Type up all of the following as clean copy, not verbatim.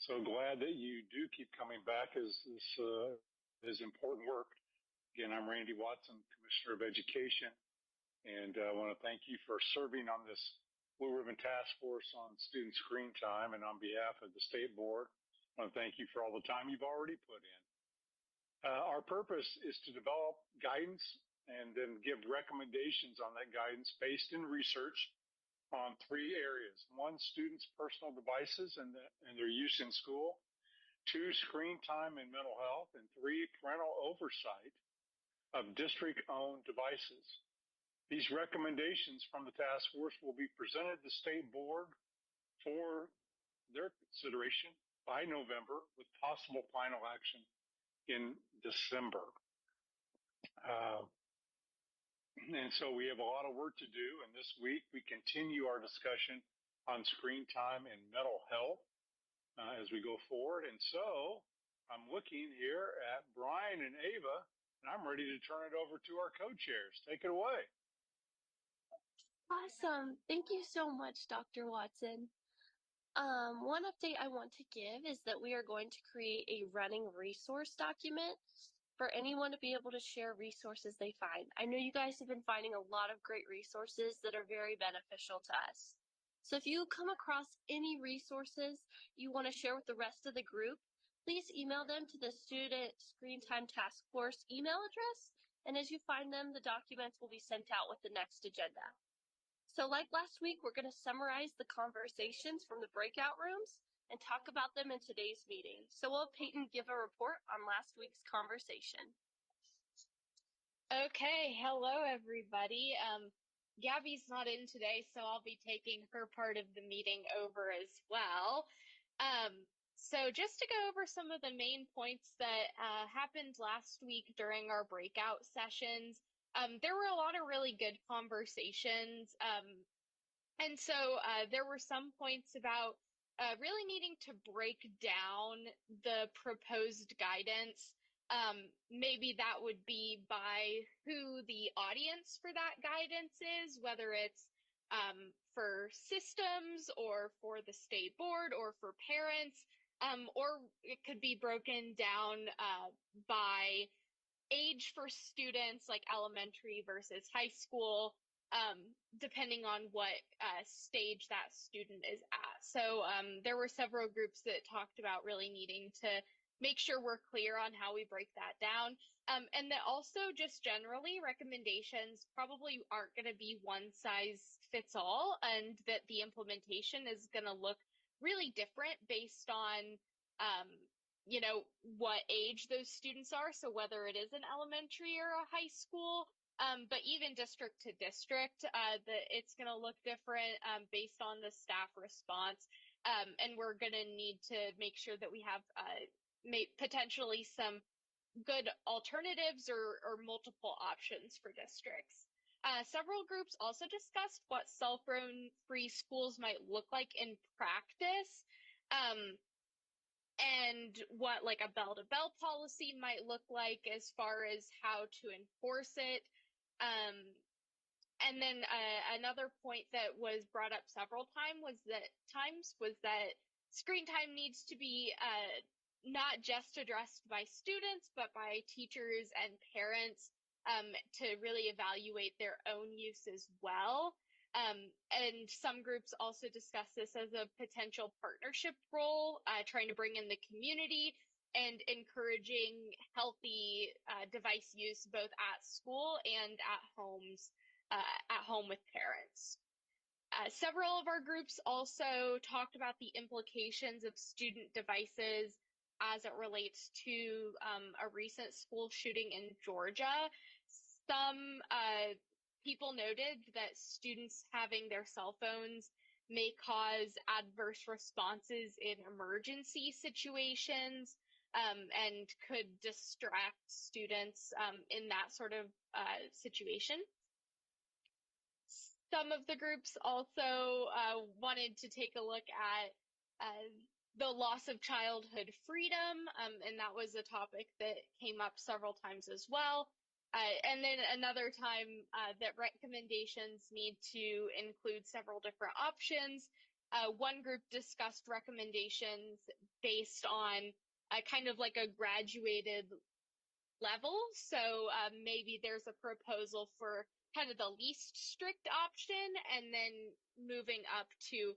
So glad that you do keep coming back as this is important work. Again, I'm Randy Watson, Commissioner of Education, and I want to thank you for serving on this Blue Ribbon Task Force on student screen time. And on behalf of the State Board, I want to thank you for all the time you've already put in. Our purpose is to develop guidance and then give recommendations on that guidance based in research on three areas. One, students' personal devices and their use in school. Two, screen time and mental health. And three, parental oversight of district-owned devices. These recommendations from the task force will be presented to the State Board for their consideration by November, with possible final action in December. And so we have a lot of work to do. And this week we continue our discussion on screen time and mental health as we go forward. And so I'm looking here at Brian and Ava, and I'm ready to turn it over to our co-chairs. Take it away. Awesome. Thank you so much, Dr. Watson. One update I want to give is that we are going to create a running resource document for anyone to be able to share resources they find. I know you guys have been finding a lot of great resources that are very beneficial to us. So if you come across any resources you want to share with the rest of the group, please email them to the Student Screen Time Task Force email address. And as you find them, the documents will be sent out with the next agenda. So like last week, we're going to summarize the conversations from the breakout rooms and talk about them in today's meeting. So we'll have Peyton give a report on last week's conversation. Okay, hello everybody. Gabby's not in today, so I'll be taking her part of the meeting over as well. So just to go over some of the main points that happened last week during our breakout sessions. There were a lot of really good conversations. And so there were some points about really needing to break down the proposed guidance. Maybe that would be by who the audience for that guidance is, whether it's for systems or for the state board or for parents, or it could be broken down by age for students, like elementary versus high school, depending on what stage that student is at. So there were several groups that talked about really needing to make sure we're clear on how we break that down. And that also just generally recommendations probably aren't going to be one size fits all, and that the implementation is going to look really different based on you know, what age those students are. So whether it is an elementary or a high school, but even district to district, it's going to look different based on the staff response. And we're going to need to make sure that we have potentially some good alternatives or multiple options for districts. Several groups also discussed what cell phone-free schools might look like in practice. And what like a bell-to-bell policy might look like as far as how to enforce it. And then another point that was brought up several times was that screen time needs to be not just addressed by students, but by teachers and parents to really evaluate their own use as well. And some groups also discuss this as a potential partnership role, trying to bring in the community and encouraging healthy device use both at school and at home with parents. Several of our groups also talked about the implications of student devices as it relates to a recent school shooting in Georgia. Some people noted that students having their cell phones may cause adverse responses in emergency situations and could distract students in that sort of situation. Some of the groups also wanted to take a look at the loss of childhood freedom, and that was a topic that came up several times as well. And then another time that recommendations need to include several different options. One group discussed recommendations based on kind of like a graduated level. So maybe there's a proposal for kind of the least strict option and then moving up to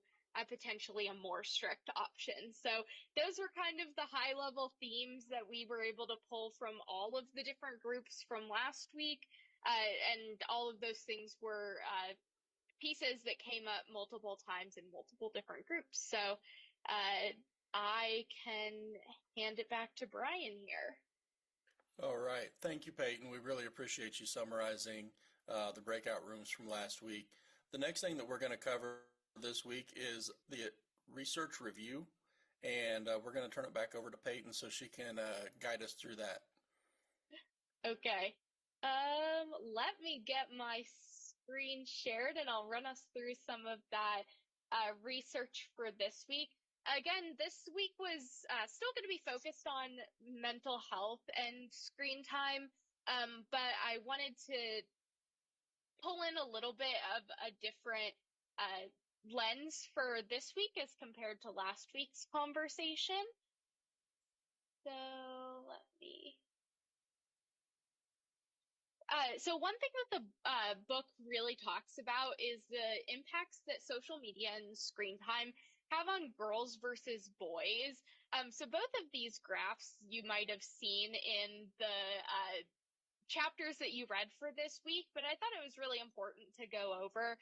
potentially a more strict option. So those were kind of the high level themes that we were able to pull from all of the different groups from last week. And all of those things were pieces that came up multiple times in multiple different groups. So I can hand it back to Brian here. All right. Thank you, Peyton. We really appreciate you summarizing the breakout rooms from last week. The next thing that we're going to cover this week is the research review, and we're going to turn it back over to Peyton so she can guide us through that. Okay. Let me get my screen shared and I'll run us through some of that research for this week. Again, this week was still going to be focused on mental health and screen time, but I wanted to pull in a little bit of a different lens for this week as compared to last week's conversation. So let me... So one thing that the book really talks about is the impacts that social media and screen time have on girls versus boys. So both of these graphs you might have seen in the chapters that you read for this week, but I thought it was really important to go over.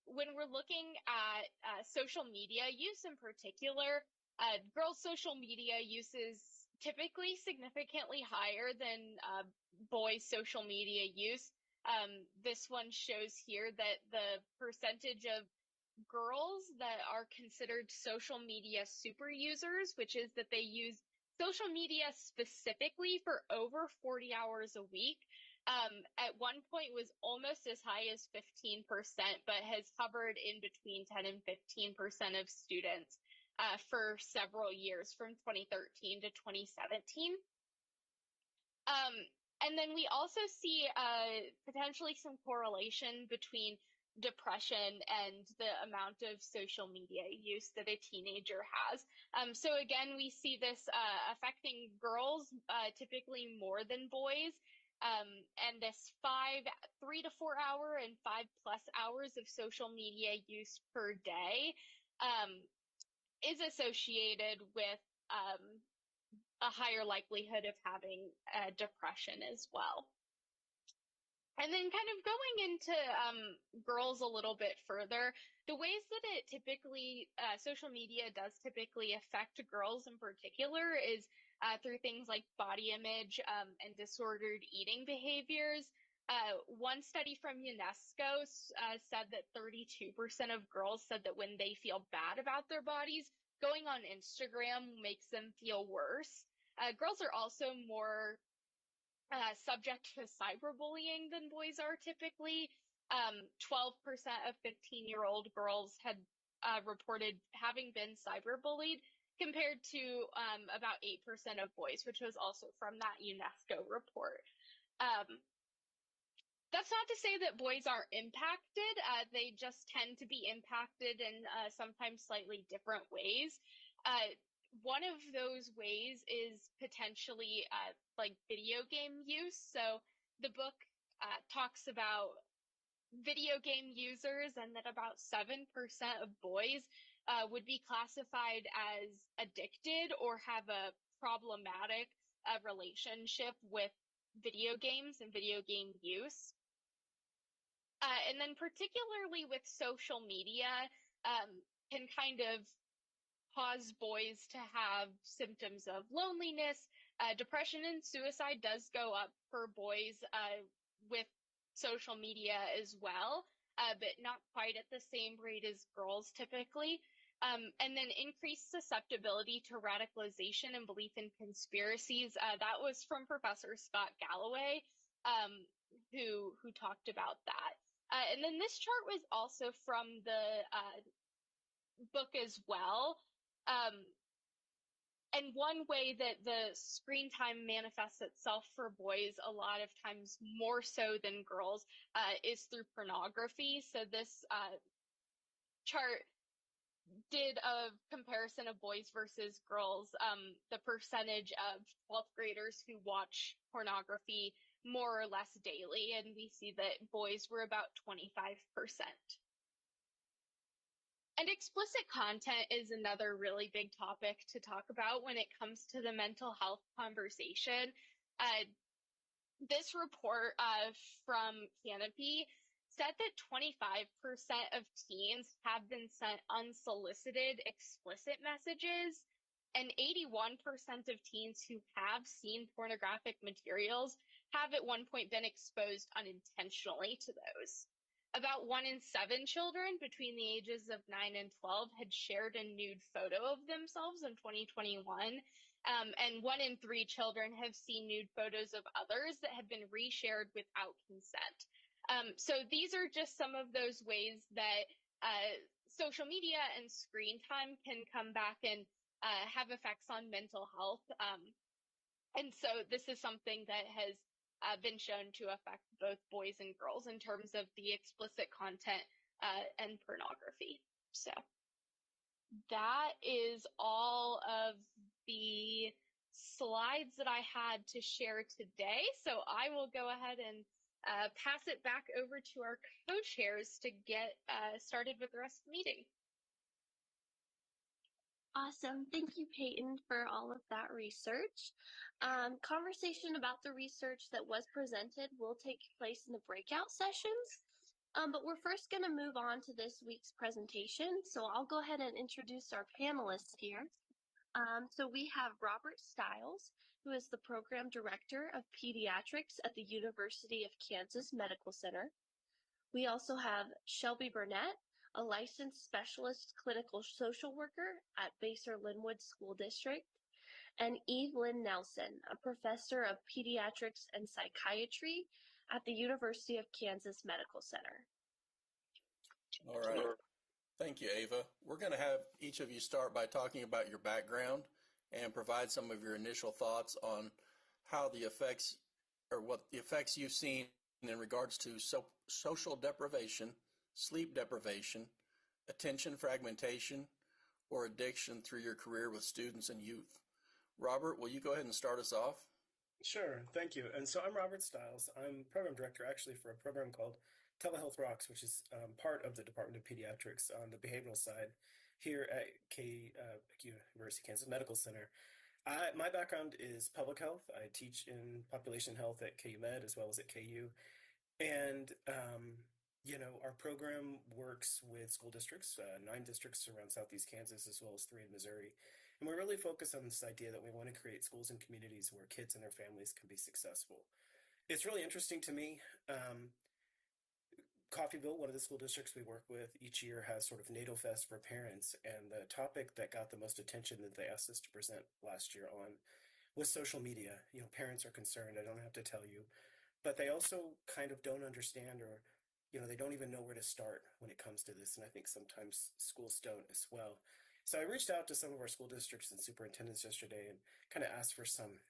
When we're looking at social media use in particular, girls' social media use is typically significantly higher than boys' social media use. This one shows here that the percentage of girls that are considered social media super users, which is that they use social media specifically for over 40 hours a week, at one point was almost as high as 15%, but has hovered in between 10 and 15% of students for several years from 2013 to 2017. And then we also see potentially some correlation between depression and the amount of social media use that a teenager has. So again, we see this affecting girls typically more than boys. And this 3 to 4 hour and 5+ hours of social media use per day is associated with a higher likelihood of having depression as well. And then kind of going into girls a little bit further, the ways that it typically, social media does typically affect girls in particular is through things like body image and disordered eating behaviors. One study from UNESCO said that 32% of girls said that when they feel bad about their bodies, going on Instagram makes them feel worse. Girls are also more subject to cyberbullying than boys are typically. 12% of 15-year-old girls had reported having been cyberbullied compared to about 8% of boys, which was also from that UNESCO report. That's not to say that boys aren't impacted. They just tend to be impacted in sometimes slightly different ways. One of those ways is potentially like video game use. So the book talks about video game users and that about 7% of boys would be classified as addicted or have a problematic relationship with video games and video game use. And then particularly with social media, can kind of cause boys to have symptoms of loneliness. Depression and suicide does go up for boys with social media as well, but not quite at the same rate as girls typically. And then increased susceptibility to radicalization and belief in conspiracies. That was from Professor Scott Galloway, who talked about that. And then this chart was also from the book as well. And one way that the screen time manifests itself for boys a lot of times more so than girls is through pornography. So this chart did a comparison of boys versus girls, the percentage of 12th graders who watch pornography more or less daily, and we see that boys were about 25%. And explicit content is another really big topic to talk about when it comes to the mental health conversation. This report from Canopy said that 25% of teens have been sent unsolicited explicit messages, and 81% of teens who have seen pornographic materials have at one point been exposed unintentionally to those. About 1 in 7 children between the ages of 9 and 12 had shared a nude photo of themselves in 2021. And 1 in 3 children have seen nude photos of others that have been reshared without consent. So these are just some of those ways that social media and screen time can come back and have effects on mental health. And so this is something that has been shown to affect both boys and girls in terms of the explicit content and pornography. So that is all of the slides that I had to share today. So I will go ahead and pass it back over to our co-chairs to get started with the rest of the meeting. Awesome. Thank you, Peyton, for all of that research. Conversation about the research that was presented will take place in the breakout sessions. But we're first going to move on to this week's presentation. So I'll go ahead and introduce our panelists here. So we have Robert Stiles, who is the Program Director of Pediatrics at the University of Kansas Medical Center. We also have Shelby Burnett, a licensed specialist clinical social worker at Basehor-Linwood School District, and Eve Lynn Nelson, a professor of pediatrics and psychiatry at the University of Kansas Medical Center. All right. Thank you, Ava. We're going to have each of you start by talking about your background and provide some of your initial thoughts on how the effects or what the effects you've seen in regards to social deprivation, sleep deprivation, attention fragmentation, or addiction through your career with students and youth. Robert, will you go ahead and start us off? Sure, thank you. And so I'm Robert Stiles. I'm program director actually for a program called Telehealth Rocks, which is part of the Department of Pediatrics on the behavioral side here at University of Kansas Medical Center. My background is public health. I teach in population health at KU Med as well as at KU. And, our program works with school districts, 9 districts around Southeast Kansas, as well as 3 in Missouri. And we really focus on this idea that we want to create schools and communities where kids and their families can be successful. It's really interesting to me. Coffeyville, one of the school districts we work with each year, has sort of NATO Fest for parents. And the topic that got the most attention that they asked us to present last year on was social media. Parents are concerned. I don't have to tell you. But they also kind of don't understand or they don't even know where to start when it comes to this. And I think sometimes schools don't as well. So I reached out to some of our school districts and superintendents yesterday and kind of asked for some,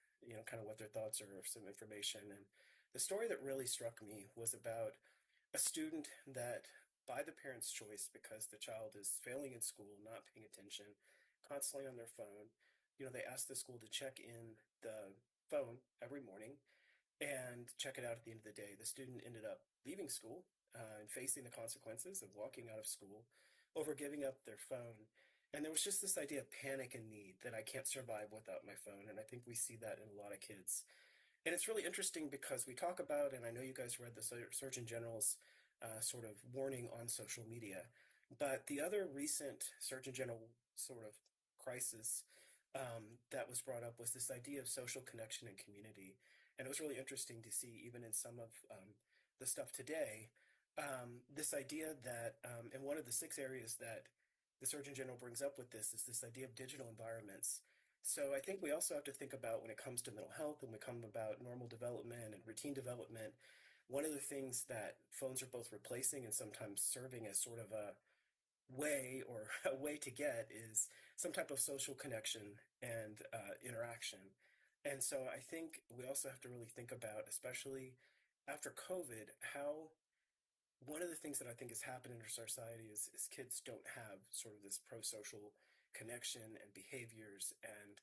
kind of what their thoughts are, some information. And the story that really struck me was about a student that, by the parent's choice, because the child is failing in school, not paying attention, constantly on their phone, they asked the school to check in the phone every morning and check it out at the end of the day. The student ended up leaving school and facing the consequences of walking out of school over giving up their phone. And there was just this idea of panic and need that I can't survive without my phone. And I think we see that in a lot of kids. And it's really interesting because we talk about, and I know you guys read the Surgeon General's sort of warning on social media, but the other recent Surgeon General sort of crisis that was brought up was this idea of social connection and community. And it was really interesting to see, even in some of the stuff today, this idea that, and one of the 6 areas that the Surgeon General brings up with this is this idea of digital environments. So I think we also have to think about, when it comes to mental health and when it comes about normal development and routine development, one of the things that phones are both replacing and sometimes serving as sort of a way or a way to get is some type of social connection and interaction. And so I think we also have to really think about, especially after COVID, how one of the things that I think has happened in our society is kids don't have sort of this pro-social connection and behaviors, and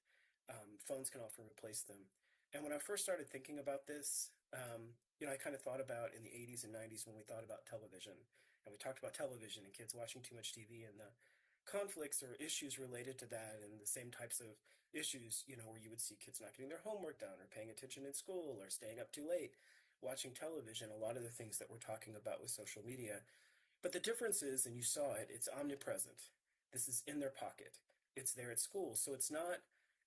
phones can often replace them. And when I first started thinking about this, I kind of thought about in the 80s and 90s when we thought about television, and we talked about television and kids watching too much TV and the conflicts or issues related to that, and the same types of issues, where you would see kids not getting their homework done or paying attention in school or staying up too late watching television, a lot of the things that we're talking about with social media. But the difference is, and you saw it, it's omnipresent. This is in their pocket. It's there at school. So it's not,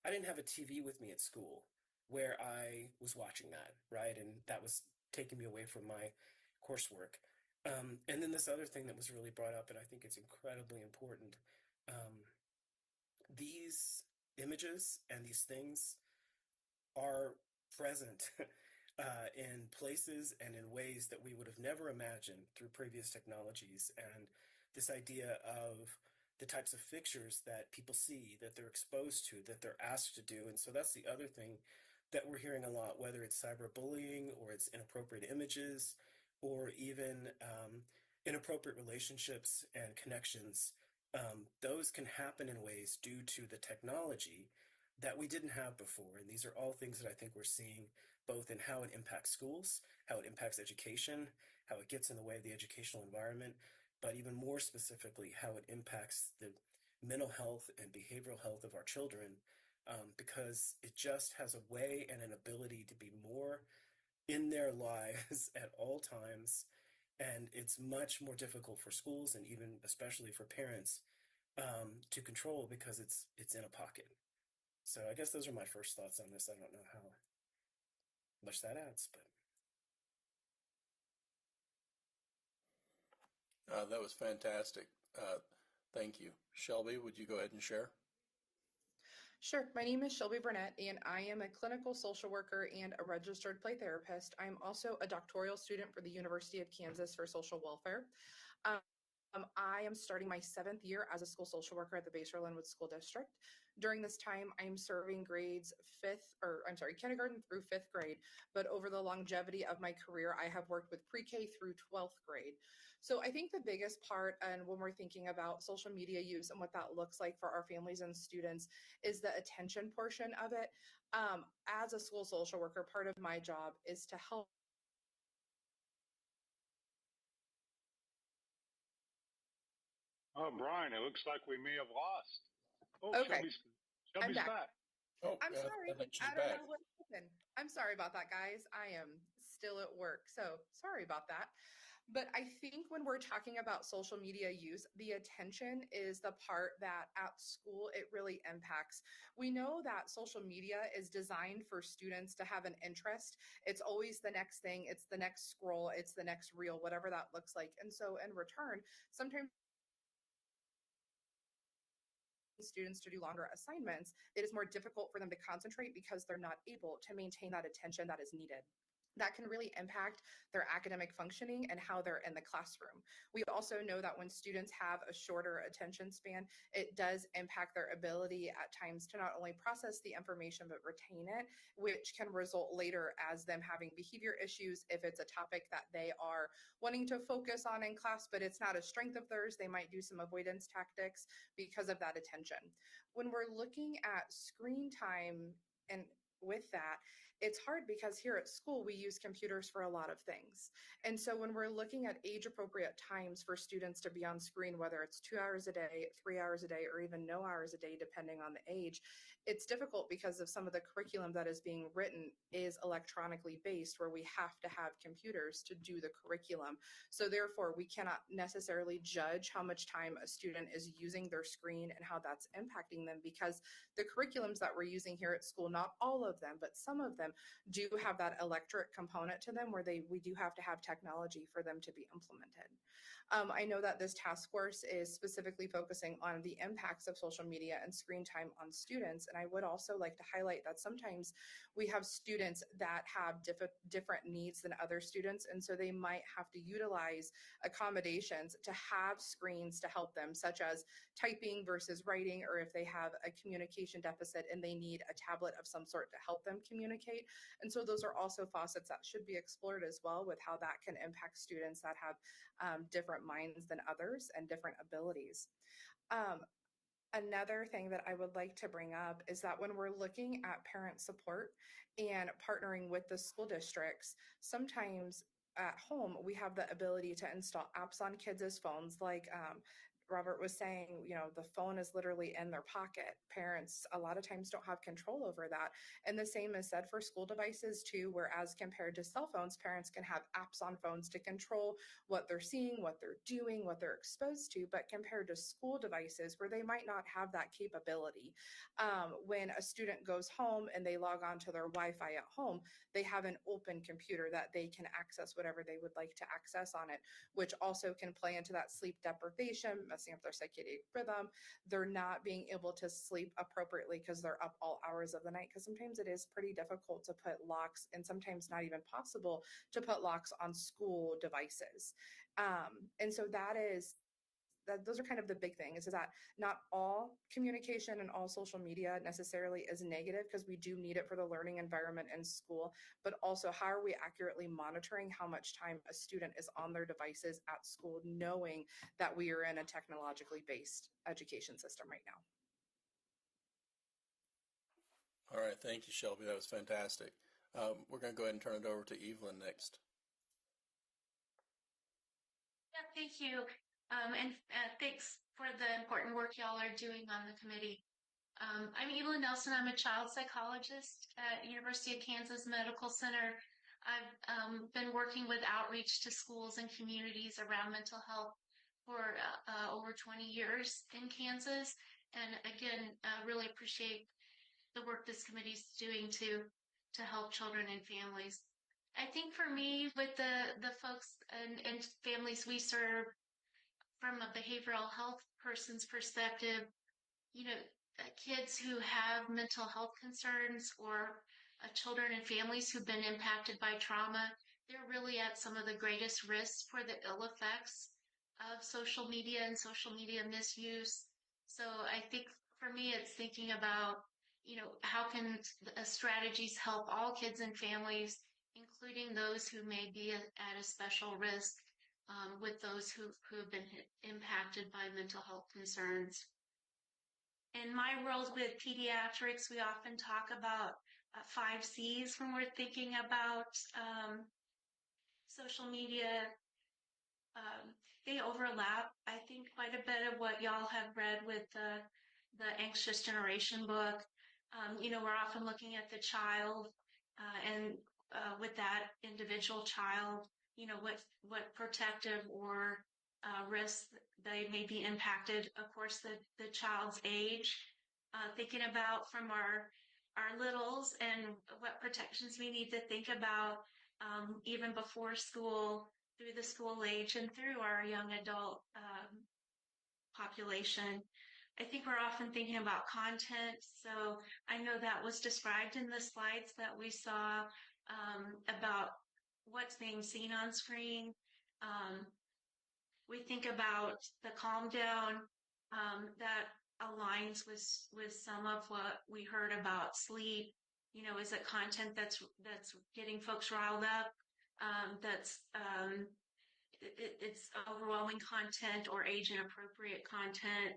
I didn't have a TV with me at school where I was watching that, right? And that was taking me away from my coursework. And then this other thing that was really brought up, and I think it's incredibly important, um, these images and these things are present in places and in ways that we would have never imagined through previous technologies. And this idea of the types of fixtures that people see, that they're exposed to, that they're asked to do. And so that's the other thing that we're hearing a lot, whether it's cyberbullying or it's inappropriate images or even inappropriate relationships and connections. Those can happen in ways due to the technology that we didn't have before. And these are all things that I think we're seeing both in how it impacts schools, how it impacts education, how it gets in the way of the educational environment, but even more specifically, how it impacts the mental health and behavioral health of our children, because it just has a way and an ability to be more in their lives at all times. And it's much more difficult for schools and even especially for parents to control because it's in a pocket. So I guess those are my first thoughts on this. I don't know how much that adds, but That was fantastic. Thank you. Shelby, would you go ahead and share? Sure. My name is Shelby Burnett, and I am a clinical social worker and a registered play therapist. I'm also a doctoral student for the University of Kansas for social welfare. I am starting my 7th year as a school social worker at the Baser Linwood School District. During this time, I'm serving kindergarten through 5th grade. But over the longevity of my career, I have worked with pre-K through 12th grade. So I think the biggest part, and when we're thinking about social media use and what that looks like for our families and students, is the attention portion of it. As a school social worker, part of my job is to help. Oh, Brian, it looks like we may have lost. Oh, Okay, I'm Shelby's back. back. Oh, I'm sorry. I think she's I don't back. know what happened. I'm sorry about that, guys. I am still at work, so sorry about that. But I think when we're talking about social media use, the attention is the part that at school it really impacts. We know that social media is designed for students to have an interest. It's always the next thing, it's the next scroll, it's the next reel, whatever that looks like. And so in return, sometimes students to do longer assignments, it is more difficult for them to concentrate because they're not able to maintain that attention that is needed. That can really impact their academic functioning and how they're in the classroom. We also know that when students have a shorter attention span, it does impact their ability at times to not only process the information but retain it, which can result later as them having behavior issues. If it's a topic that they are wanting to focus on in class, but it's not a strength of theirs, they might do some avoidance tactics because of that attention. When we're looking at screen time and with that, it's hard because here at school we use computers for a lot of things. And so when we're looking at age appropriate times for students to be on screen, whether it's 2 hours a day, 3 hours a day, or even no hours a day, depending on the age, it's difficult because of some of the curriculum that is being written is electronically based, where we have to have computers to do the curriculum. So therefore, we cannot necessarily judge how much time a student is using their screen and how that's impacting them, because the curriculums that we're using here at school, not all of them, but some of them do have that electric component to them where we do have to have technology for them to be implemented. I know that this task force is specifically focusing on the impacts of social media and screen time on students, and And I would also like to highlight that sometimes we have students that have different needs than other students. And so they might have to utilize accommodations to have screens to help them, such as typing versus writing, or if they have a communication deficit and they need a tablet of some sort to help them communicate. And so those are also facets that should be explored as well, with how that can impact students that have different minds than others and different abilities. Another thing that I would like to bring up is that when we're looking at parent support and partnering with the school districts, sometimes at home we have the ability to install apps on kids' phones, like Robert was saying, the phone is literally in their pocket. Parents a lot of times don't have control over that. And the same is said for school devices too, whereas compared to cell phones, parents can have apps on phones to control what they're seeing, what they're doing, what they're exposed to. But compared to school devices, where they might not have that capability, when a student goes home and they log on to their Wi-Fi at home, they have an open computer that they can access whatever they would like to access on it, which also can play into that sleep deprivation, messing up their circadian rhythm. They're not being able to sleep appropriately because they're up all hours of the night, because sometimes it is pretty difficult to put locks, and sometimes not even possible to put locks on school devices. And so those are kind of the big things, is that not all communication and all social media necessarily is negative, because we do need it for the learning environment in school, but also how are we accurately monitoring how much time a student is on their devices at school, knowing that we are in a technologically based education system right now. All right, thank you, Shelby. That was fantastic. We're going to go ahead and turn it over to Evelyn next. Yeah, thank you. And thanks for the important work y'all are doing on the committee. I'm Evelyn Nelson. I'm a child psychologist at University of Kansas Medical Center. I've been working with outreach to schools and communities around mental health for over 20 years in Kansas. And again, really appreciate the work this committee is doing to help children and families. I think for me, with the folks and families we serve, from a behavioral health person's perspective, kids who have mental health concerns, or children and families who've been impacted by trauma, they're really at some of the greatest risks for the ill effects of social media and social media misuse. So I think for me, it's thinking about, how can strategies help all kids and families, including those who may be at a special risk, with those who have been impacted by mental health concerns. In my world with pediatrics, we often talk about 5 C's when we're thinking about social media. They overlap, I think, quite a bit of what y'all have read with the Anxious Generation book. We're often looking at the child, and with that individual child, what protective or risks they may be impacted. Of course, the child's age, thinking about from our littles and what protections we need to think about, even before school, through the school age, and through our young adult population. I think we're often thinking about content. So I know that was described in the slides that we saw, about what's being seen on screen. We think about the calm down, that aligns with some of what we heard about sleep. Is it content that's getting folks riled up? It's overwhelming content or age inappropriate content.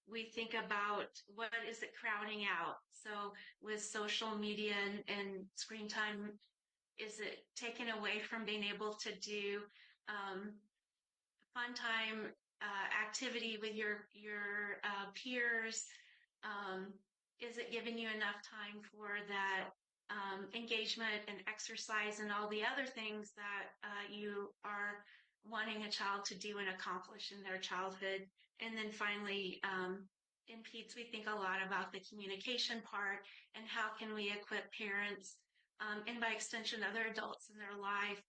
We think about what is it crowding out. So with social media and screen time, is it taken away from being able to do fun time activity with your peers? Is it giving you enough time for that engagement and exercise and all the other things that you are wanting a child to do and accomplish in their childhood? And then finally, in PEDS, we think a lot about the communication part and how can we equip parents, and by extension other adults in their life,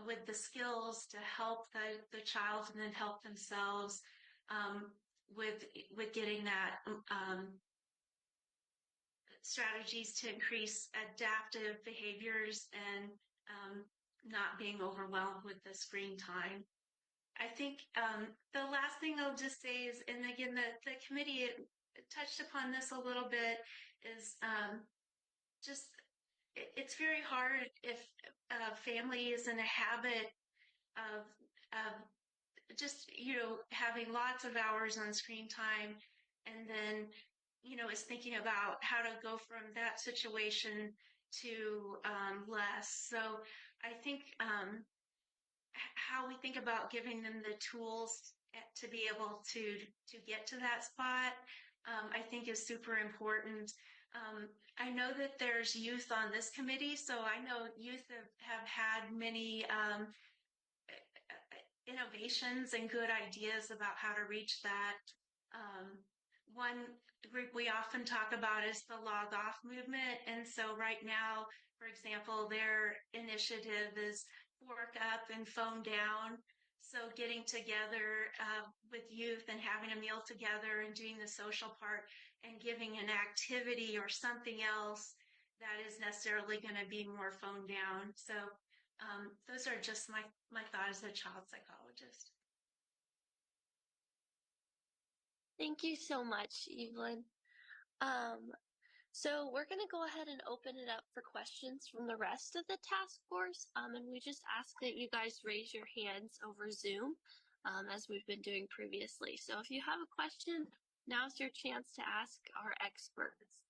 with the skills to help the child and then help themselves with getting that strategies to increase adaptive behaviors and not being overwhelmed with the screen time. I think the last thing I'll just say is, and again, the committee touched upon this a little bit, is just it's very hard if a family is in a habit of just, having lots of hours on screen time and then, is thinking about how to go from that situation to less. So I think how we think about giving them the tools to be able to get to that spot, I think is super important. I know that there's youth on this committee, so I know youth have had many innovations and good ideas about how to reach that. One group we often talk about is the log off movement. And so right now, for example, their initiative is work up and phone down. So getting together with youth and having a meal together and doing the social part and giving an activity or something else that is necessarily going to be more phone down. So those are just my thoughts as a child psychologist. Thank you so much, Evelyn. So we're going to go ahead and open it up for questions from the rest of the task force. And we just ask that you guys raise your hands over Zoom, as we've been doing previously. So if you have a question, now's your chance to ask our experts.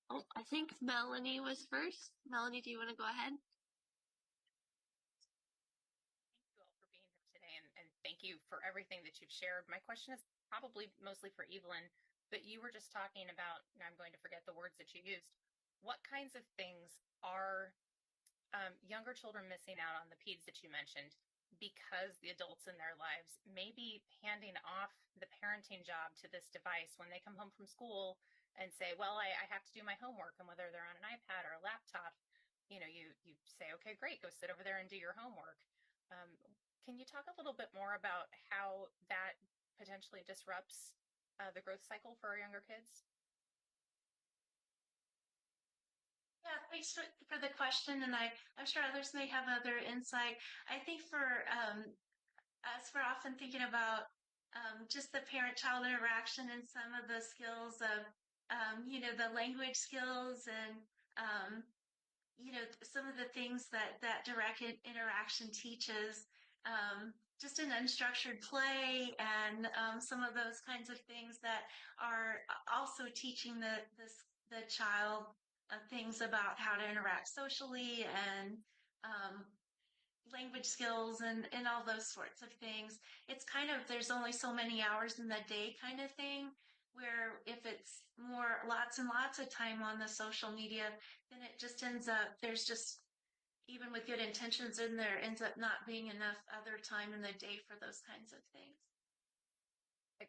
Oh, I think Melanie was first. Melanie, do you want to go ahead? Thank you all for being here today, and thank you for everything that you've shared. My question is probably mostly for Evelyn, but you were just talking about, and I'm going to forget the words that you used. What kinds of things are younger children missing out on, the peds that you mentioned, because the adults in their lives may be handing off the parenting job to this device when they come home from school and say, well, I have to do my homework. And whether they're on an iPad or a laptop, you say, okay, great, go sit over there and do your homework. Can you talk a little bit more about how that potentially disrupts the growth cycle for our younger kids? Yeah, thanks for the question, and I'm sure others may have other insight. I think for us, we're often thinking about just the parent-child interaction and some of the skills of, the language skills and, some of the things that direct interaction teaches. Just an unstructured play and some of those kinds of things that are also teaching the child things about how to interact socially and language skills and all those sorts of things. It's kind of, there's only so many hours in the day kind of thing, where if it's more lots and lots of time on the social media, then it just ends up, there's just, even with good intentions in there, ends up not being enough other time in the day for those kinds of things.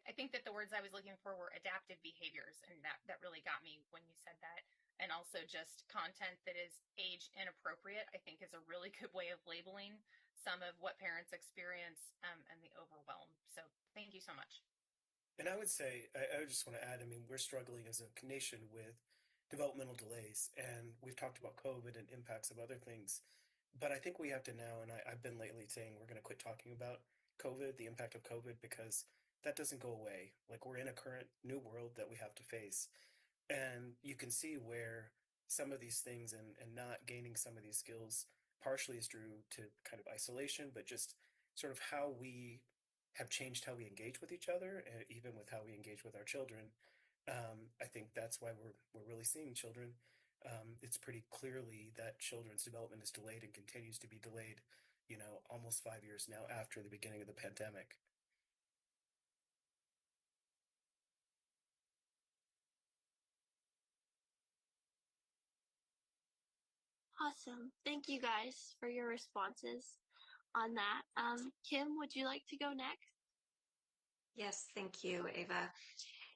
I think that the words I was looking for were adaptive behaviors, and that really got me when you said that. And also just content that is age inappropriate, I think is a really good way of labeling some of what parents experience and the overwhelm. So thank you so much. And I would say, I just want to add, I mean, we're struggling as a nation with developmental delays, and we've talked about COVID and impacts of other things. But I think we have to now, and I've been lately saying we're going to quit talking about COVID, the impact of COVID, because that doesn't go away. Like, we're in a current new world that we have to face. And you can see where some of these things and not gaining some of these skills partially is due to kind of isolation, but just sort of how we have changed how we engage with each other, and even with how we engage with our children. I think that's why we're really seeing children. It's pretty clearly that children's development is delayed and continues to be delayed, almost 5 years now after the beginning of the pandemic. Awesome. Thank you guys for your responses on that. Kim, would you like to go next? Yes, thank you, Ava.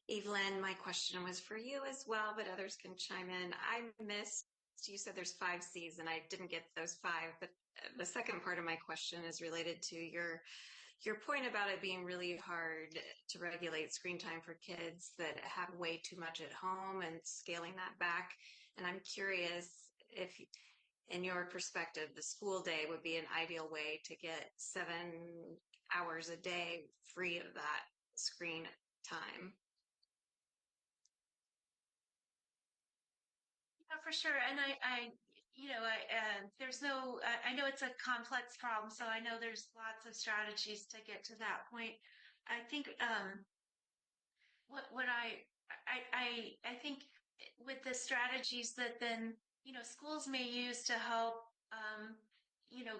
Evelyn, my question was for you as well, but others can chime in. I missed, you said there's 5 C's, and I didn't get those 5, but the second part of my question is related to your your point about it being really hard to regulate screen time for kids that have way too much at home and scaling that back. And I'm curious if, in your perspective, the school day would be an ideal way to get 7 hours a day free of that screen time. Yeah, for sure. And there's no, I know it's a complex problem, so I know there's lots of strategies to get to that point. I think, what I think with the strategies that then, schools may use to help, you know,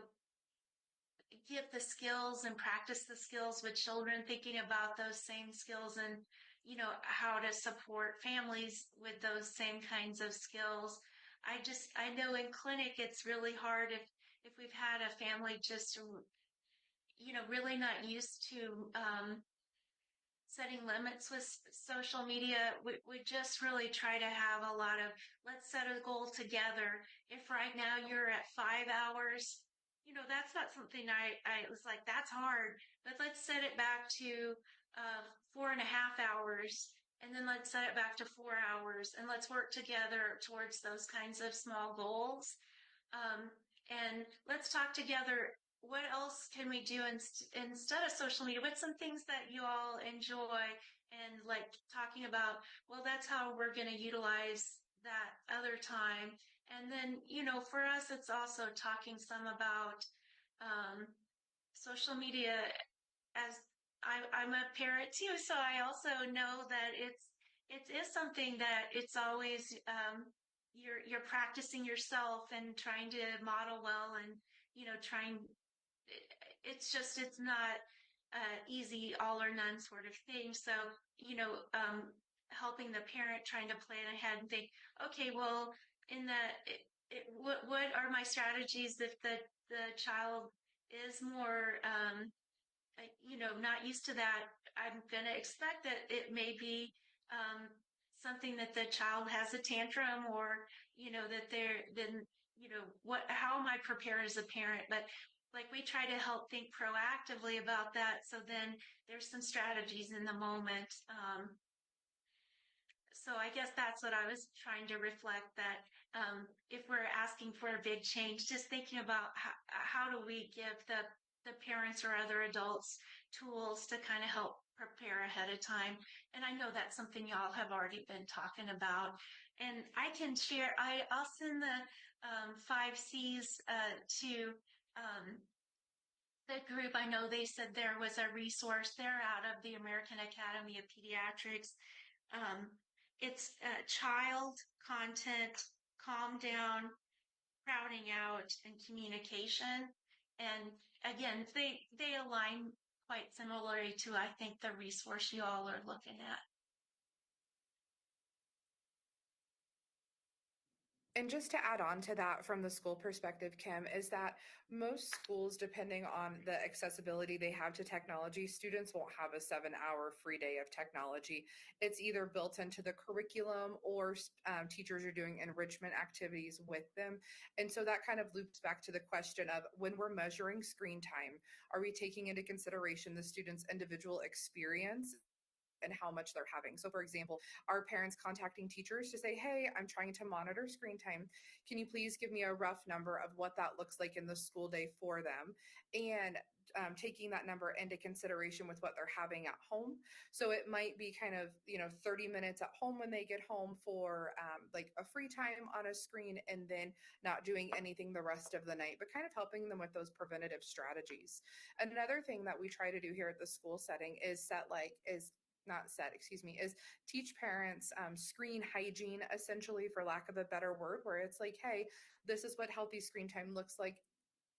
give the skills and practice the skills with children, thinking about those same skills and, how to support families with those same kinds of skills. I know in clinic it's really hard if we've had a family just, really not used to, setting limits with social media. We just really try to have a lot of, let's set a goal together. If right now you're at 5 hours, that's not something I was like, that's hard, but let's set it back to 4.5 hours. And then let's set it back to 4 hours, and let's work together towards those kinds of small goals. And let's talk together. What else can we do instead of social media? What's some things that you all enjoy? And like talking about, well, that's how we're going to utilize that other time. And then, for us, it's also talking some about social media. As I'm a parent too, so I also know that it is something that it's always you're practicing yourself and trying to model well, and trying. It's not easy all or none sort of thing. So helping the parent trying to plan ahead and think, okay, well, in the what are my strategies if the child is more not used to that. I'm going to expect that it may be something that the child has a tantrum, or, that they're then, how am I prepared as a parent? But like we try to help think proactively about that. So then there's some strategies in the moment. So I guess that's what I was trying to reflect, that if we're asking for a big change, just thinking about how do we give the parents or other adults tools to kind of help prepare ahead of time. And I know that's something y'all have already been talking about. And I can share, I'll send the 5Cs to the group. I know they said there was a resource. They're out of the American Academy of Pediatrics. It's child content, calm down, crowding out, and communication. And again, they align quite similarly to, I think, the resource you all are looking at. And just to add on to that from the school perspective, Kim, is that most schools, depending on the accessibility they have to technology, students won't have a 7-hour free day of technology. It's either built into the curriculum, or teachers are doing enrichment activities with them. And so that kind of loops back to the question of, when we're measuring screen time, are we taking into consideration the student's individual experience and how much they're having? So for example, are parents contacting teachers to say, hey, I'm trying to monitor screen time. Can you please give me a rough number of what that looks like in the school day for them? And taking that number into consideration with what they're having at home. So it might be kind of, 30 minutes at home when they get home for like a free time on a screen, and then not doing anything the rest of the night, but kind of helping them with those preventative strategies. Another thing that we try to do here at the school setting is is teach parents screen hygiene, essentially, for lack of a better word, where it's like, hey, this is what healthy screen time looks like.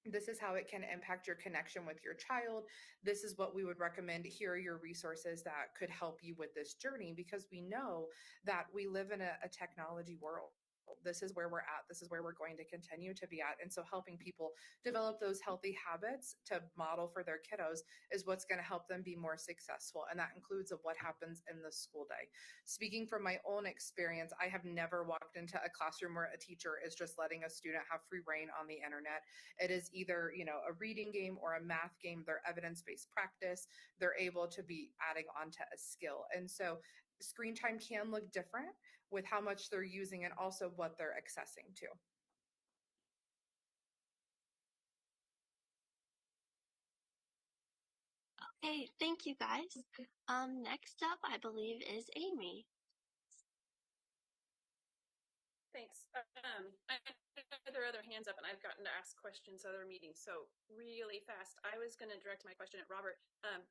This is how it can impact your connection with your child. This is what we would recommend. Here are your resources that could help you with this journey, because we know that we live in a technology world. this is where we're at. This is where we're going to continue to be at. And so helping people develop those healthy habits to model for their kiddos is what's going to help them be more successful. And that includes of what happens in the school day. Speaking from my own experience, I have never walked into a classroom where a teacher is just letting a student have free reign on the internet. It is either, a reading game or a math game. They're evidence-based practice. They're able to be adding on to a skill. And so screen time can look different with how much they're using and also what they're accessing to. Okay, thank you guys. Next up, I believe, is Amy. Thanks. There are other hands up, and I've gotten to ask questions at other meetings. So really fast, I was going to direct my question at Robert,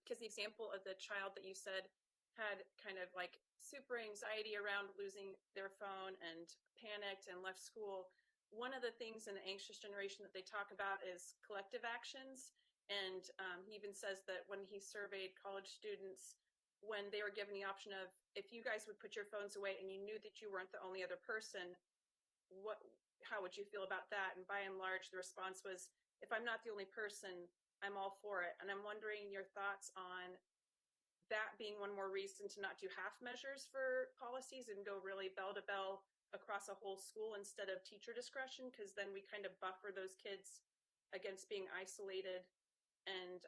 because the example of the child that you said had kind of like super anxiety around losing their phone and panicked and left school. One of the things in the anxious generation that they talk about is collective actions. And he even says that when he surveyed college students, when they were given the option of, if you guys would put your phones away and you knew that you weren't the only other person, how would you feel about that? And by and large, the response was, if I'm not the only person, I'm all for it. And I'm wondering your thoughts on that being one more reason to not do half measures for policies and go really bell to bell across a whole school instead of teacher discretion, because then we kind of buffer those kids against being isolated and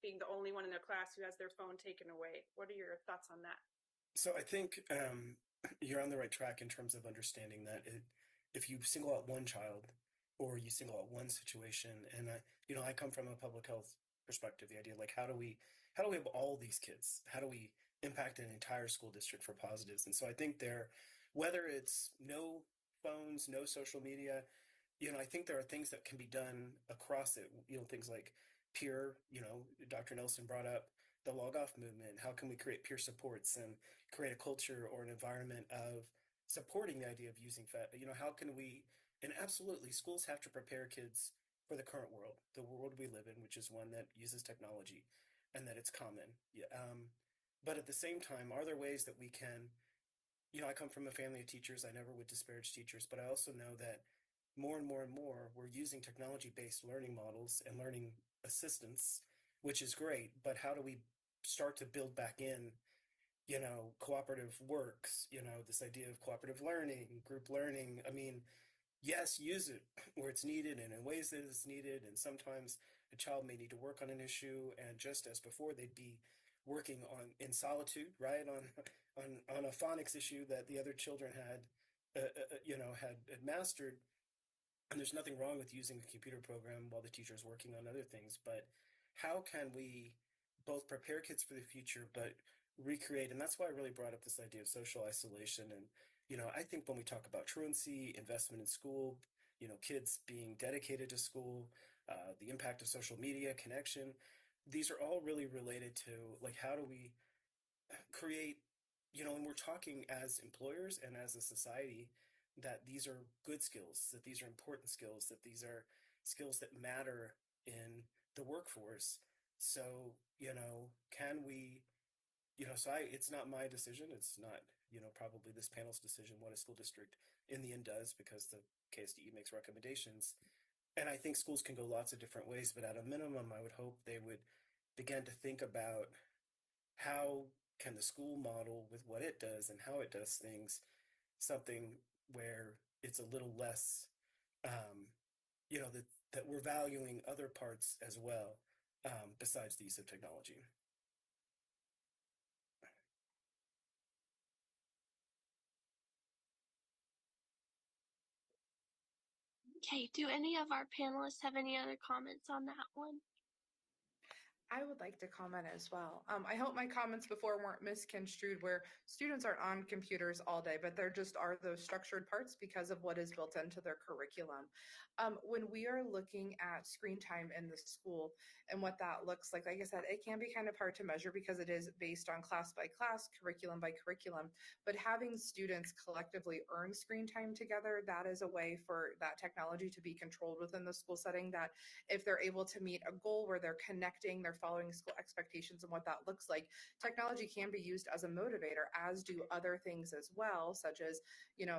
being the only one in their class who has their phone taken away. What are your thoughts on that? So I think you're on the right track in terms of understanding that if you single out one child or you single out one situation, and I come from a public health perspective, the idea like how do we have all these kids? How do we impact an entire school district for positives? And so I think whether it's no phones, no social media, I think there are things that can be done across it, things like peer, Dr. Nelson brought up the log off movement. How can we create peer supports and create a culture or an environment of supporting the idea of using how can we, and absolutely schools have to prepare kids for the current world, the world we live in, which is one that uses technology and that it's common. Yeah, but at the same time, are there ways that we can, I come from a family of teachers. I never would disparage teachers, but I also know that more and more and more, we're using technology-based learning models and learning assistants, which is great. But how do we start to build back in, cooperative works, this idea of cooperative learning, group learning? I mean, yes, use it where it's needed and in ways that it's needed. And sometimes a child may need to work on an issue, and just as before, they'd be working in solitude, right, on a phonics issue that the other children had, had mastered. And there's nothing wrong with using a computer program while the teacher is working on other things. But how can we both prepare kids for the future, but recreate? And that's why I really brought up this idea of social isolation. And I think when we talk about truancy, investment in school, kids being dedicated to school, the impact of social media, connection, these are all really related to like, how do we create, and we're talking as employers and as a society that these are good skills, that these are important skills, that these are skills that matter in the workforce. So, can we, it's not my decision. It's not, probably this panel's decision what a school district in the end does, because the KSDE makes recommendations. And I think schools can go lots of different ways, but at a minimum, I would hope they would begin to think about how can the school model with what it does and how it does things something where it's a little less, that we're valuing other parts as well, besides the use of technology. Okay, do any of our panelists have any other comments on that one? I would like to comment as well. I hope my comments before weren't misconstrued where students aren't on computers all day, but there just are those structured parts because of what is built into their curriculum. When we are looking at screen time in the school and what that looks like I said, it can be kind of hard to measure because it is based on class by class, curriculum by curriculum, but having students collectively earn screen time together, that is a way for that technology to be controlled within the school setting, that if they're able to meet a goal where they're connecting, they're they're following school expectations and what that looks like, technology can be used as a motivator, as do other things as well, such as,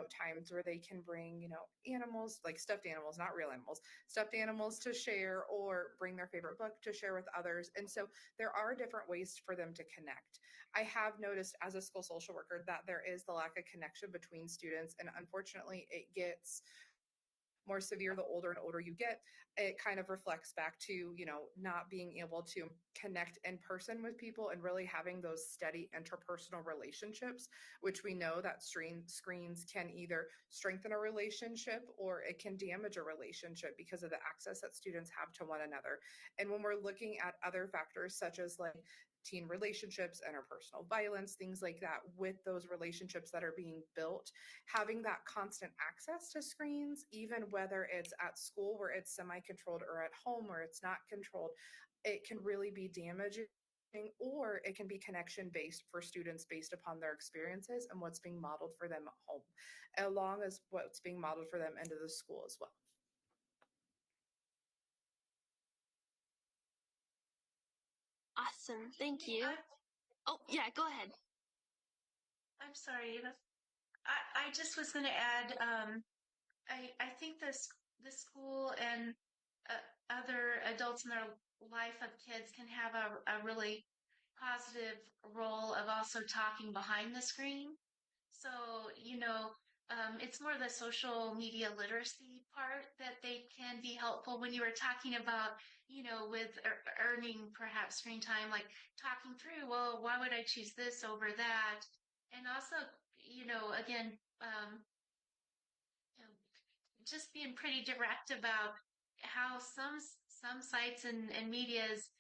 times where they can bring, animals, like stuffed animals, not real animals, stuffed animals to share, or bring their favorite book to share with others. And so there are different ways for them to connect. I have noticed as a school social worker that there is the lack of connection between students, and unfortunately it gets more severe the older and older you get. It kind of reflects back to, not being able to connect in person with people and really having those steady interpersonal relationships, which we know that screens can either strengthen a relationship or it can damage a relationship because of the access that students have to one another. And when we're looking at other factors such as like teen relationships, interpersonal violence, things like that, with those relationships that are being built, having that constant access to screens, even whether it's at school where it's semi-controlled or at home where it's not controlled, it can really be damaging, or it can be connection based for students based upon their experiences and what's being modeled for them at home, along as what's being modeled for them into the school as well. Awesome. Thank you. Oh, yeah, go ahead. I'm sorry, Eva. I just was going to add, I think the school and other adults in their life of kids can have a really positive role of also talking behind the screen. So, it's more the social media literacy part that they can be helpful when you were talking about, with earning perhaps screen time, like talking through, well, why would I choose this over that? And also, again, you know, just being pretty direct about how some sites and media is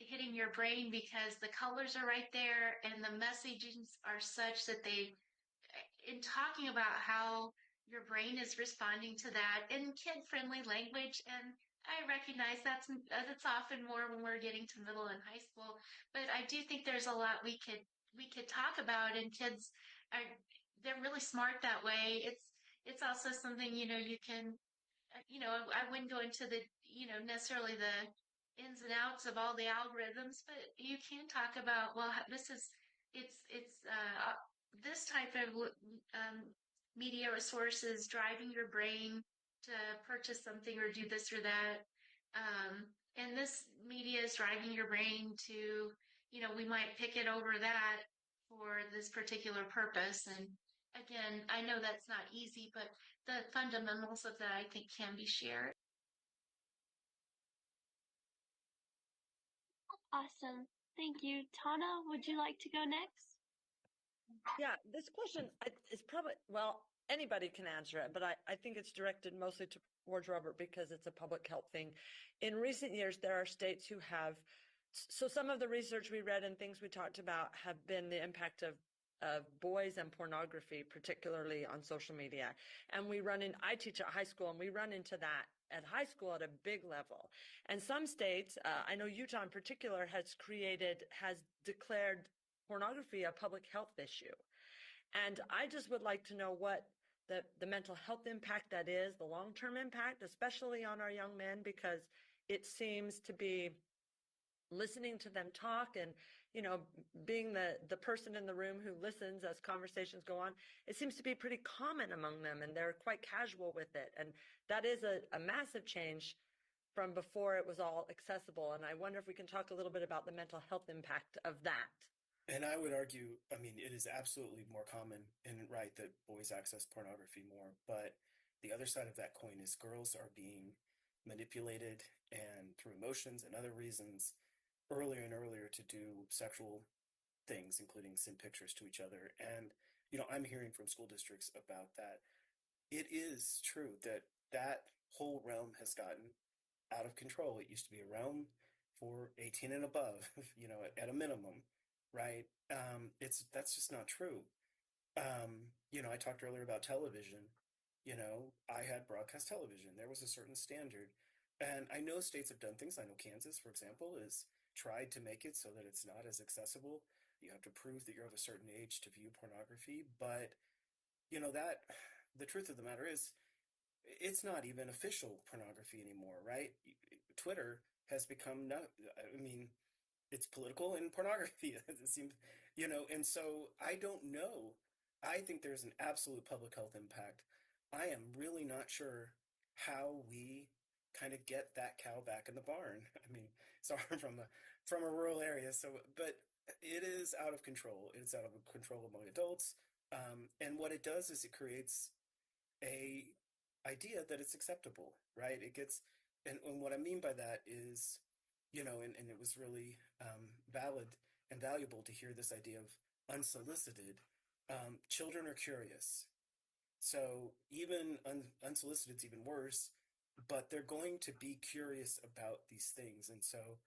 hitting your brain because the colors are right there and the messages are such that they, in talking about how your brain is responding to that in kid-friendly language, and I recognize that's often more when we're getting to middle and high school, but I do think there's a lot we could talk about, and kids are they're really smart that way. It's also something you can I wouldn't go into the, necessarily the ins and outs of all the algorithms, but you can talk about, well, this type of media resources driving your brain to purchase something or do this or that. And this media is driving your brain to, we might pick it over that for this particular purpose. And again, I know that's not easy, but the fundamentals of that I think can be shared. Awesome. Thank you. Tana, would you like to go next? Yeah, this question is probably, well, anybody can answer it, but I think it's directed mostly towards Robert because it's a public health thing. In recent years, there are states who have, so some of the research we read and things we talked about have been the impact of boys and pornography, particularly on social media. And I teach at high school, and we run into that at high school at a big level. And some states, I know Utah in particular, has declared pornography a public health issue. And I just would like to know what the mental health impact that is, the long-term impact, especially on our young men, because it seems to be listening to them talk and, being the person in the room who listens as conversations go on. It seems to be pretty common among them, and they're quite casual with it. And that is a massive change from before it was all accessible. And I wonder if we can talk a little bit about the mental health impact of that. And I would argue, it is absolutely more common and right that boys access pornography more. But the other side of that coin is girls are being manipulated and through emotions and other reasons earlier and earlier to do sexual things, including send pictures to each other. And, I'm hearing from school districts about that. It is true that whole realm has gotten out of control. It used to be a realm for 18 and above, at a minimum, right? That's just not true. I talked earlier about television. I had broadcast television. There was a certain standard. And I know states have done things. I know Kansas, for example, has tried to make it so that it's not as accessible. You have to prove that you're of a certain age to view pornography. But, that the truth of the matter is, it's not even official pornography anymore, right? Twitter has become no, I mean, it's political and pornography. It seems, and so I don't know. I think there's an absolute public health impact. I am really not sure how we kind of get that cow back in the barn. I mean, sorry, from a rural area, so but it is out of control. It's out of control among adults, and what it does is it creates a idea that it's acceptable, right? It gets, and what I mean by that is, and it was really valid and valuable to hear this idea of unsolicited. Children are curious, so even unsolicited is even worse, but they're going to be curious about these things, and so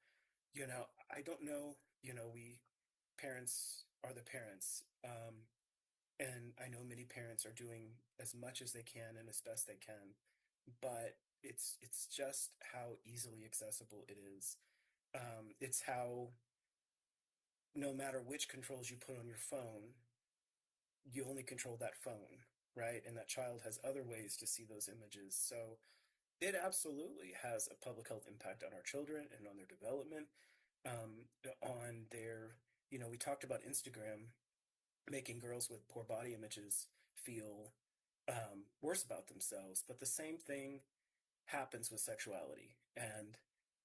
I don't know. We parents are the parents. And I know many parents are doing as much as they can and as best they can, but it's just how easily accessible it is. It's how no matter which controls you put on your phone, you only control that phone, right? And that child has other ways to see those images. So it absolutely has a public health impact on our children and on their development, on their, we talked about Instagram making girls with poor body images feel worse about themselves. But the same thing happens with sexuality. And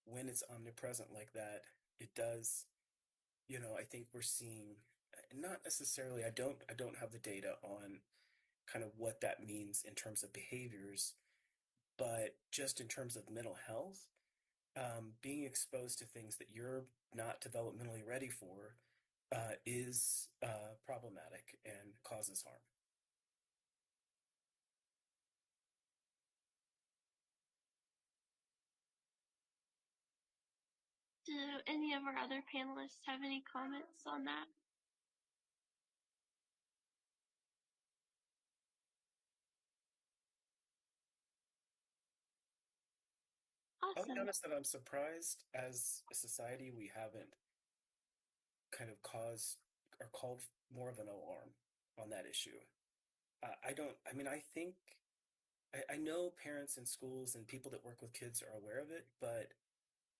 when it's omnipresent like that, it does, I think we're seeing not necessarily, I don't have the data on kind of what that means in terms of behaviors, but just in terms of mental health, being exposed to things that you're not developmentally ready for is problematic and causes harm. Do any of our other panelists have any comments on that? I'll be Awesome. honest that I'm surprised as a society we haven't kind of caused or called more of an alarm on that issue. I don't, I mean, I think, I know parents and schools and people that work with kids are aware of it, but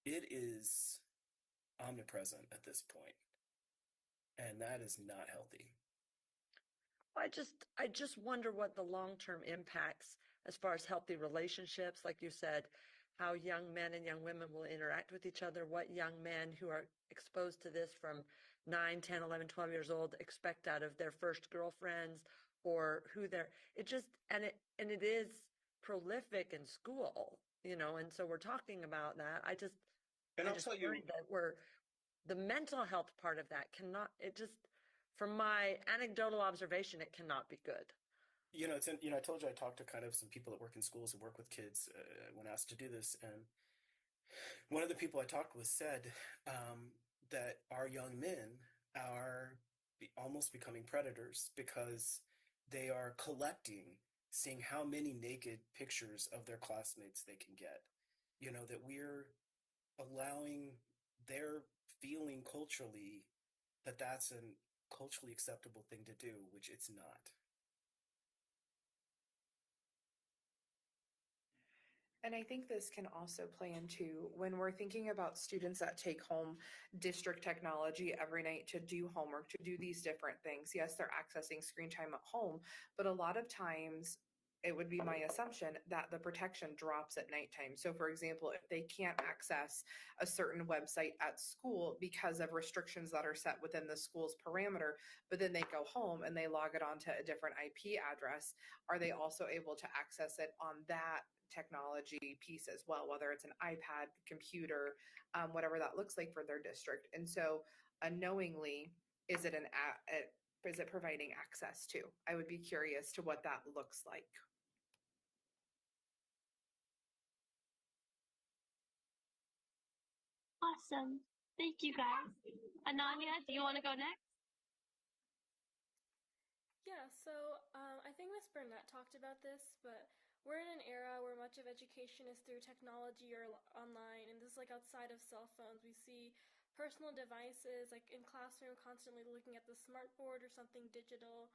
it is omnipresent at this point, and that is not healthy. I just wonder what the long-term impacts as far as healthy relationships, like you said, how young men and young women will interact with each other, what young men who are exposed to this from 9, 10, 11, 12 years old expect out of their first girlfriends, or who they're, it just, and it is prolific in school, and so we're talking about that. And I I'll just tell you, worry that the mental health part of that cannot, it just, from my anecdotal observation, it cannot be good. I told you I talked to kind of some people that work in schools and work with kids when asked to do this, and one of the people I talked with said that our young men are almost becoming predators because they are collecting, seeing how many naked pictures of their classmates they can get. That we're allowing their feeling culturally that that's a culturally acceptable thing to do, which it's not. And I think this can also play into when we're thinking about students that take home district technology every night to do homework, to do these different things. Yes, they're accessing screen time at home, but a lot of times it would be my assumption that the protection drops at nighttime. So, for example, if they can't access a certain website at school because of restrictions that are set within the school's parameter, but then they go home and they log it onto a different IP address, are they also able to access it on that technology piece as well, whether it's an iPad, computer, whatever that looks like for their district? And so, unknowingly, is it is it providing access to? I would be curious to what that looks like. Awesome. Thank you guys. Ananya, do you want to go next? Yeah, so I think Miss Burnett talked about this, but we're in an era where much of education is through technology or online, and this is like outside of cell phones. We see personal devices, like in classroom, constantly looking at the smartboard or something digital.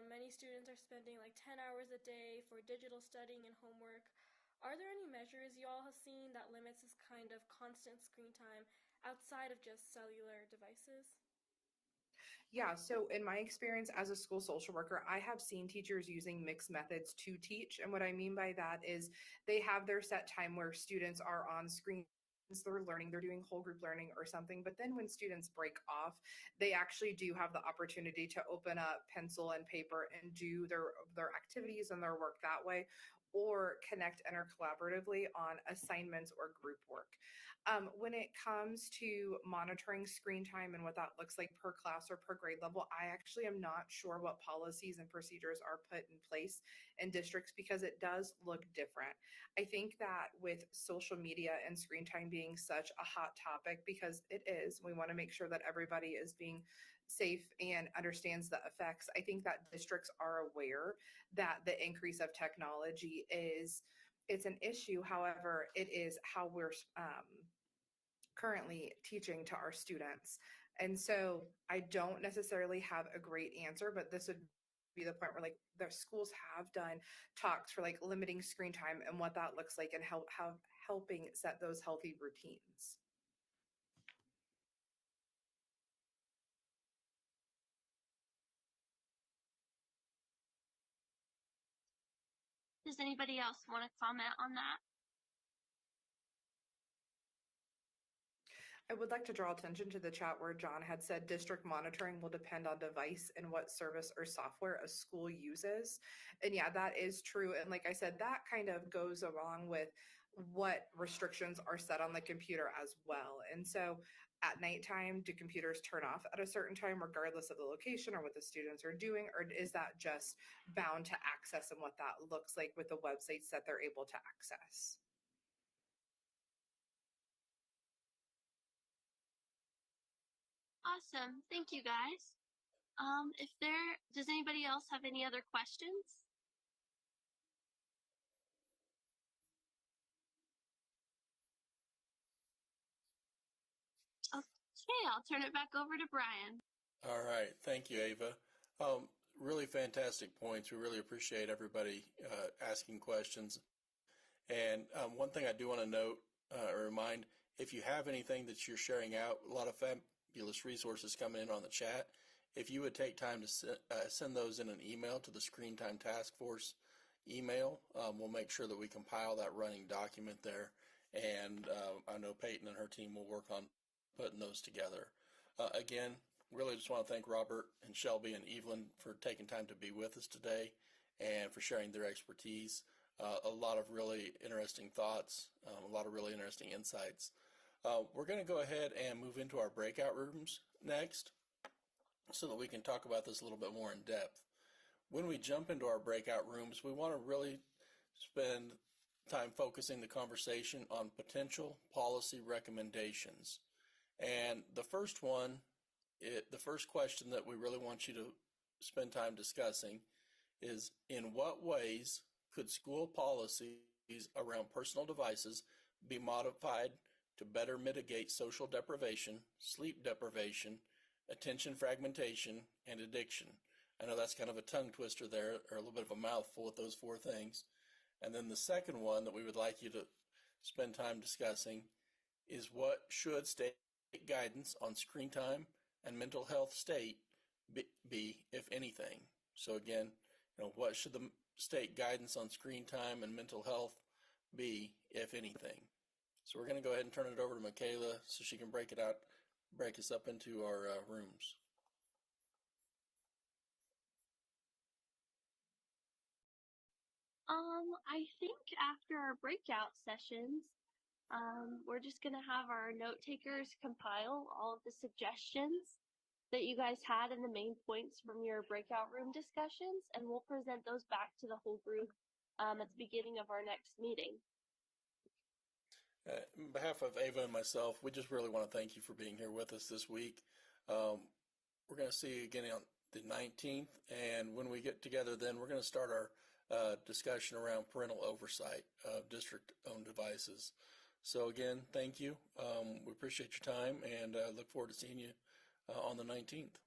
Many students are spending like 10 hours a day for digital studying and homework. Are there any measures you all have seen that limits this kind of constant screen time outside of just cellular devices? Yeah, so in my experience as a school social worker, I have seen teachers using mixed methods to teach. And what I mean by that is they have their set time where students are on screen. They're learning, they're doing whole group learning or something. But then when students break off, they actually do have the opportunity to open up pencil and paper and do their activities and their work that way, or connect intercollaboratively on assignments or group work. When it comes to monitoring screen time and what that looks like per class or per grade level, I actually am not sure what policies and procedures are put in place in districts because it does look different. I think that with social media and screen time being such a hot topic, because it is, we want to make sure that everybody is being safe and understands the effects. I think that districts are aware that the increase of technology it's an issue. However, it is how we're currently teaching to our students. And so I don't necessarily have a great answer, but this would be the point where like the schools have done talks for like limiting screen time and what that looks like and how helping set those healthy routines. Does anybody else want to comment on that? I would like to draw attention to the chat where John had said district monitoring will depend on device and what service or software a school uses. And yeah, that is true. And like I said, that kind of goes along with what restrictions are set on the computer as well. And so at nighttime, do computers turn off at a certain time, regardless of the location or what the students are doing? Or is that just bound to access and what that looks like with the websites that they're able to access? Awesome. Thank you guys. Does anybody else have any other questions? Okay, I'll turn it back over to Brian. All right. Thank you, Ava. Really fantastic points. We really appreciate everybody asking questions. And one thing I do want to note or remind, if you have anything that you're sharing out, a lot of fabulous resources coming in on the chat. If you would take time to send those in an email to the Screen Time Task Force email, we'll make sure that we compile that running document there. And I know Peyton and her team will work on putting those together. Again, really just want to thank Robert and Shelby and Evelyn for taking time to be with us today and for sharing their expertise. A lot of really interesting thoughts, a lot of really interesting insights. We're going to go ahead and move into our breakout rooms next so that we can talk about this a little bit more in depth. When we jump into our breakout rooms, we want to really spend time focusing the conversation on potential policy recommendations. And the first one, the first question that we really want you to spend time discussing is, in what ways could school policies around personal devices be modified to better mitigate social deprivation, sleep deprivation, attention fragmentation, and addiction? I know that's kind of a tongue twister there, or a little bit of a mouthful with those four things. And then the second one that we would like you to spend time discussing is, what should state guidance on screen time and mental health state be, if anything? So again, what should the state guidance on screen time and mental health be, if anything? So we're going to go ahead and turn it over to Michaela so she can break us up into our rooms. I think after our breakout sessions, we're just going to have our note takers compile all of the suggestions that you guys had and the main points from your breakout room discussions, and we'll present those back to the whole group at the beginning of our next meeting. On behalf of Ava and myself, we just really want to thank you for being here with us this week. We're going to see you again on the 19th, and when we get together then, we're going to start our discussion around parental oversight of district-owned devices. So again, thank you. We appreciate your time and look forward to seeing you on the 19th.